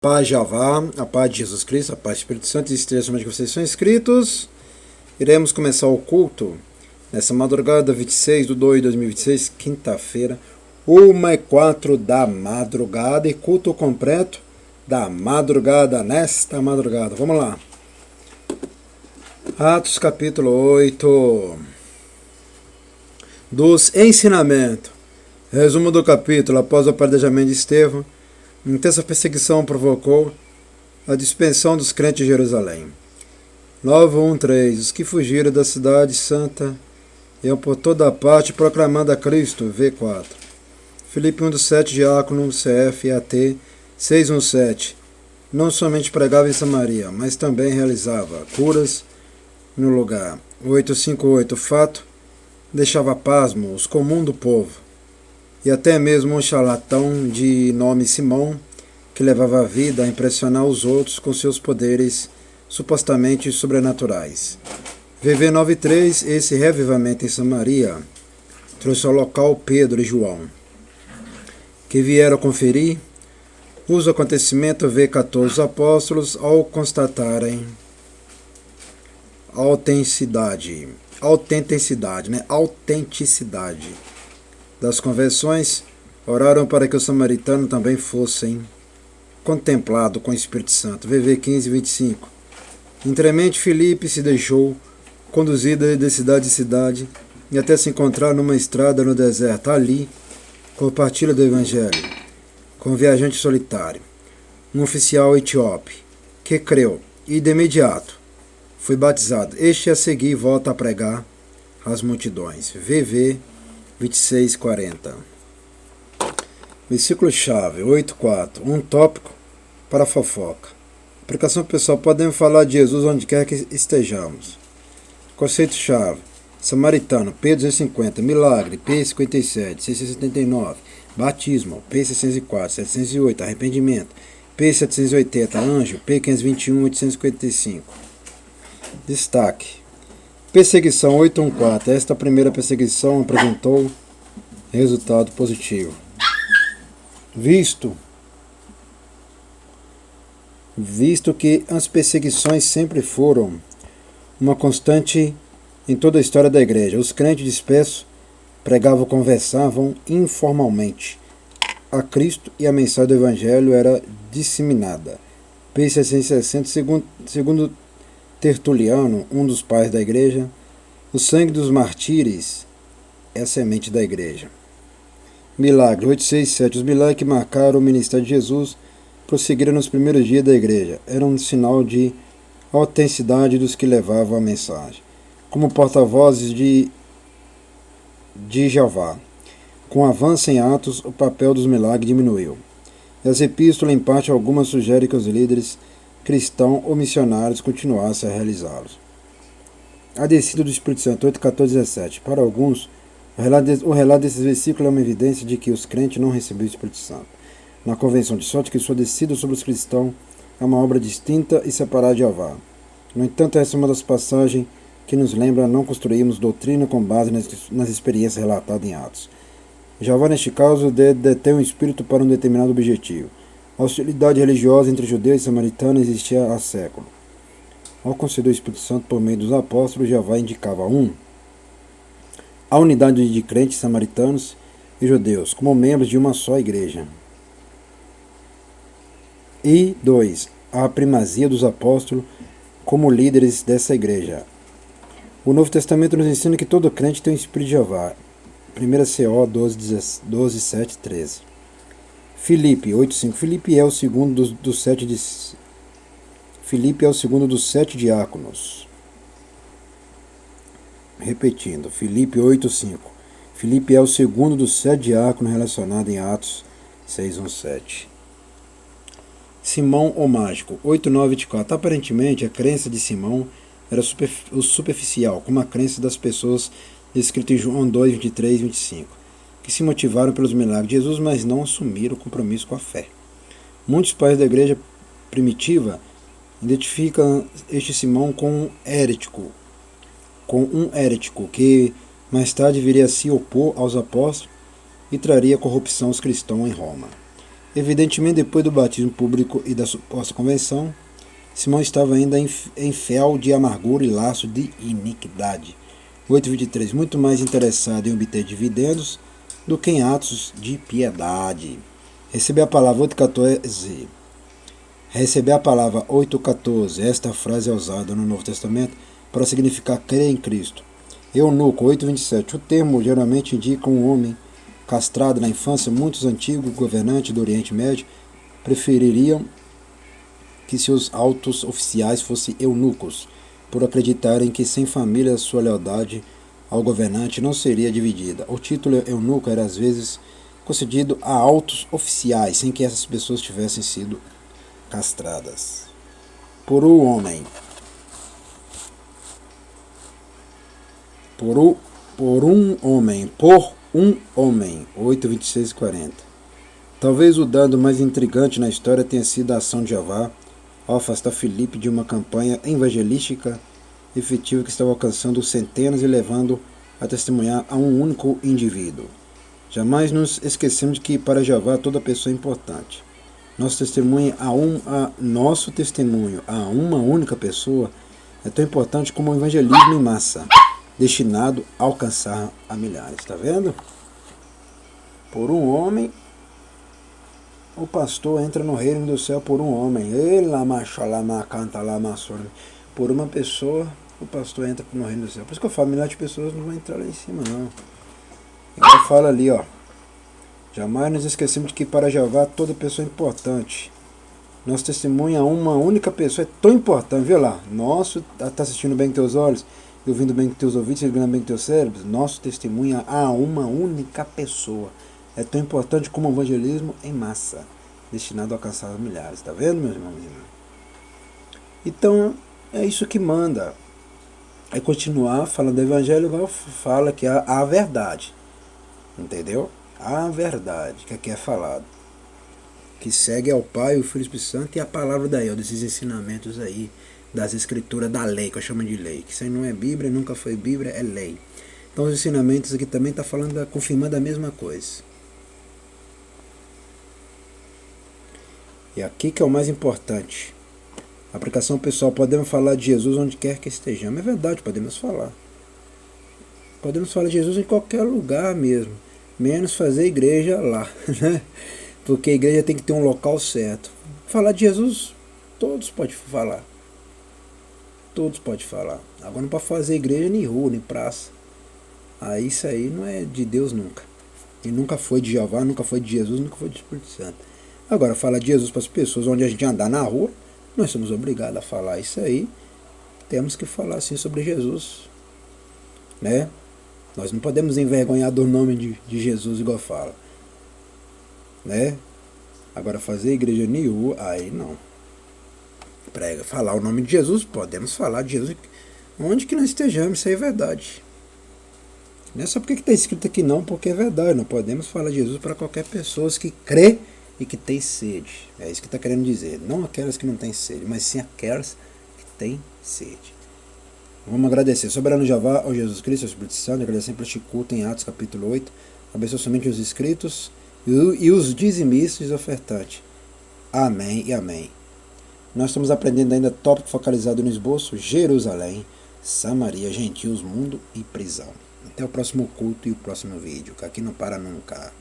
Paz Javá, a paz de Jesus Cristo, a paz do Espírito Santo, e esteja somente que vocês são inscritos. Iremos começar o culto nessa madrugada 26/2/2026, quinta-feira, 1h04 da madrugada, e culto completo da madrugada, nesta madrugada. Vamos lá. Atos capítulo 8 dos ensinamentos. Resumo do capítulo: após o apedrejamento de Estevão, intensa perseguição provocou a dispersão dos crentes de Jerusalém. 9:1-3 Os que fugiram da cidade santa iam por toda parte proclamando a Cristo. V4 Filipe 1:7 Diácono, CF e AT 6:1-7 Não somente pregava em Samaria, mas também realizava curas no lugar. 8:5-8 O fato deixava pasmo os comuns do povo, e até mesmo um charlatão de nome Simão, que levava a vida a impressionar os outros com seus poderes supostamente sobrenaturais. VV 9:3 Esse revivamento em Samaria trouxe ao local Pedro e João, que vieram conferir os acontecimentos. V14 Os apóstolos, ao constatarem autenticidade das conversões, oraram para que os samaritanos também fossem contemplados com o Espírito Santo. VV 15:25 Entremente Filipe se deixou conduzida de cidade em cidade e até se encontrar numa estrada no deserto. Ali compartilha do Evangelho com um viajante solitário, um oficial etíope, que creu e de imediato foi batizado. Este a seguir volta a pregar às multidões. VV 26:40 Versículo-chave 8:4 Um tópico para fofoca. Aplicação pessoal: podemos falar de Jesus onde quer que estejamos. Conceito-chave: samaritano, P 250, milagre, P 57, 679, batismo, P 604, 708, arrependimento, P 780, anjo, P 521, 855. Destaque: perseguição 814. Esta primeira perseguição apresentou resultado positivo, visto que as perseguições sempre foram uma constante em toda a história da igreja. Os crentes dispersos pregavam, conversavam informalmente a Cristo e a mensagem do Evangelho era disseminada. P 660, segundo Tertuliano, um dos pais da igreja, o sangue dos mártires é a semente da igreja. Milagre 867. Os milagres que marcaram o ministério de Jesus prosseguiram nos primeiros dias da igreja. Era um sinal de autenticidade dos que levavam a mensagem. Como porta-vozes de Jeová. Com o avanço em Atos, o papel dos milagres diminuiu. E as epístolas, em parte algumas, sugerem que os líderes cristãos ou missionários continuassem a realizá-los. A descida do Espírito Santo 8:14-17. Para alguns, o relato desses versículos é uma evidência de que os crentes não receberam o Espírito Santo na convenção, de sorte que sua descida sobre os cristãos é uma obra distinta e separada de Jeová. No entanto, essa é uma das passagens que nos lembra não construirmos doutrina com base nas experiências relatadas em Atos. Jeová, neste caso, detém um espírito para um determinado objetivo. A hostilidade religiosa entre judeus e samaritanos existia há séculos. Ao conceder o Espírito Santo por meio dos apóstolos, Jeová indicava a unidade de crentes samaritanos e judeus como membros de uma só igreja. E 2. A primazia dos apóstolos como líderes dessa igreja. O Novo Testamento nos ensina que todo crente tem o Espírito de Jeová. 1 CO 12:7-13. Filipe 8:5 Filipe é o segundo dos 7 diáconos. Repetindo, Filipe 8:5 Filipe é o segundo dos 7 diáconos relacionado em Atos 6:1-7. Simão o mágico 8:9-24 Aparentemente, a crença de Simão era superficial, como a crença das pessoas descritas em João 2:23-25, que se motivaram pelos milagres de Jesus, mas não assumiram o compromisso com a fé. Muitos pais da igreja primitiva identificam este Simão com um herético, que mais tarde viria a se opor aos apóstolos e traria corrupção aos cristãos em Roma. Evidentemente, depois do batismo público e da suposta convenção, Simão estava ainda em fel de amargura e laço de iniquidade. 8,23. Muito mais interessado em obter dividendos do que em atos de piedade. Receber a palavra 8,14. Receber a palavra 8,14. Esta frase é usada no Novo Testamento para significar crer em Cristo. Eunuco 8,27. O termo geralmente indica um homem castrado na infância. Muitos antigos governantes do Oriente Médio prefeririam que seus altos oficiais fossem eunucos, por acreditarem que sem família sua lealdade ao governante não seria dividida. O título eunuco era às vezes concedido a altos oficiais, sem que essas pessoas tivessem sido castradas. Por um homem. Por um homem. 8, 26 e 40. Talvez o dado mais intrigante na história tenha sido a ação de Jeová ao afastar Filipe de uma campanha evangelística efetiva que estava alcançando centenas e levando a testemunhar a um único indivíduo. Jamais nos esquecemos de que para Jeová toda pessoa é importante. Nosso testemunho a uma única pessoa é tão importante como o evangelismo em massa, destinado a alcançar a milhares. Está vendo? Por um homem, o pastor entra no reino do céu por um homem. Por uma pessoa, o pastor entra no reino do céu. Por isso que eu falo, milhares de pessoas não vão entrar lá em cima, não. Ela fala ali, ó. Jamais nos esquecemos de que para Jeová toda pessoa é importante. Nosso testemunho a uma única pessoa é tão importante. Vê lá, nosso, está assistindo bem com teus olhos, ouvindo bem com teus ouvidos, ligando bem com teus cérebros. Nosso testemunho a uma única pessoa é tão importante como o evangelismo em massa, destinado a alcançar milhares. Está vendo, meus irmãos e irmãs? Então, é isso que manda. É continuar falando do evangelho, igual fala que a verdade. Entendeu? A verdade que aqui é falado. Que segue ao Pai, o Filho e o Espírito Santo, e a palavra daí, ó, desses ensinamentos aí, das escrituras da lei, que eu chamo de lei. Que isso aí não é Bíblia, nunca foi Bíblia, é lei. Então os ensinamentos aqui também está falando, confirmando a mesma coisa. E aqui que é o mais importante. Aplicação pessoal, podemos falar de Jesus onde quer que estejamos. É verdade, podemos falar. Podemos falar de Jesus em qualquer lugar mesmo. Menos fazer igreja lá, né? Porque a igreja tem que ter um local certo. Falar de Jesus, todos podem falar. Todos podem falar. Agora não pode fazer igreja nem rua, nem praça. Aí isso aí não é de Deus nunca. E nunca foi de Jeová, nunca foi de Jesus, nunca foi do Espírito Santo. Agora, falar de Jesus para as pessoas onde a gente andar na rua, nós somos obrigados a falar isso aí. Temos que falar assim sobre Jesus, né? Nós não podemos envergonhar do nome de Jesus igual fala, né? Agora fazer igreja nenhuma, aí não. Prega, falar o nome de Jesus, podemos falar de Jesus onde que nós estejamos, isso aí é verdade. Não é só porque está escrito aqui não, porque é verdade. Não podemos falar de Jesus para qualquer pessoa que crê e que tem sede. É isso que está querendo dizer. Não aquelas que não têm sede, mas sim aquelas que têm sede. Vamos agradecer. Soberano Jeová, ao Jesus Cristo, ao Espírito Santo, agradecemos por este culto em Atos capítulo 8. Abençoe somente os inscritos e os dizimistas e ofertantes. Amém e amém. Nós estamos aprendendo ainda tópico focalizado no esboço: Jerusalém, Samaria, gentios, mundo e prisão. Até o próximo culto e o próximo vídeo, que aqui não para nunca.